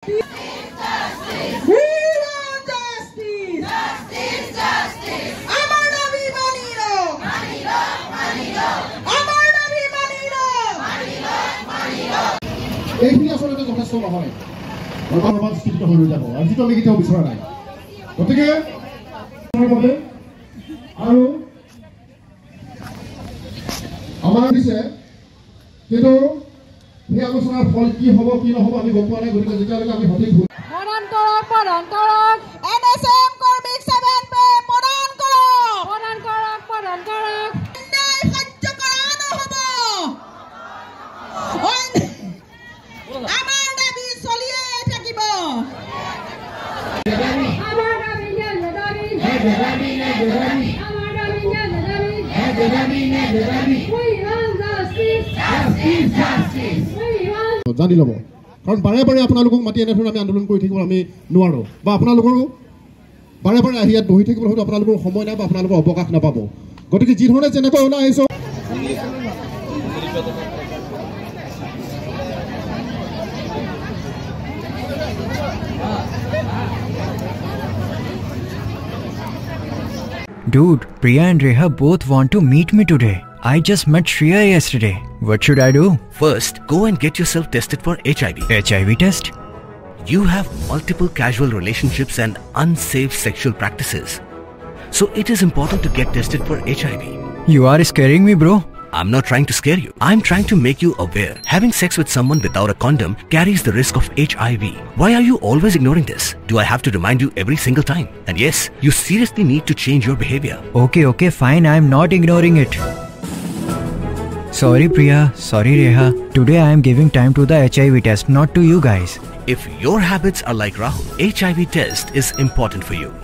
We want justice. Justice, justice. Amar Nabi Manilo. Manilo, Manilo. Amar Nabi Manilo. Manilo, Manilo. এইখিনি আসলে যথেষ্ট নহয় বৰ্তমান স্থিতিত হৈ যাব আৰু যিটো আমি কেতিয়াও বিচৰা নাই গতিকে আৰু আমাৰ দিছে কিন্তু এই আলোচনাৰ ফল কি হ'ব কি নহ'ব আমি গম পোৱা নাই গতিকে যেতিয়ালৈকে আমি সঠিক প্ৰদান কৰক NSM কৰ্মীক 7 পে প্ৰদান কৰক ন্যায় সহ্য কৰা নহ'ব আমাৰ দাবী চলিয়ে থাকিব জানি ল'ব কাৰণ বাৰে বাৰে আপোনালোকক মাতি এনেধৰণে আমি আন্দোলন কৰি থাকিব আমি নোৱাৰোঁ বা আপোনালোকৰো বাৰে বাৰে আহি ইয়াত বহি থাকিবলৈ হয়তো আপোনালোকৰ সময় নাই বা আপোনালোকৰ অৱকাশ নাপাব গতিকে যি ধৰণে যেনেকৈ ওলাই আহিছোঁ Dude, Priya and Reha both want to meet me today. I just met Shriya yesterday. What should I do? First, go and get yourself tested for HIV. HIV test? You have multiple casual relationships and unsafe sexual practices. So it is important to get tested for HIV. You are scaring me, bro. I'm not trying to scare you. I'm trying to make you aware. Having sex with someone without a condom carries the risk of HIV. Why are you always ignoring this? Do I have to remind you every single time? And yes, you seriously need to change your behavior. Okay, fine. I'm not ignoring it. Sorry, Priya. Sorry, Reha. Today I am giving time to the HIV test, not to you guys. If your habits are like Rahul, HIV test is important for you.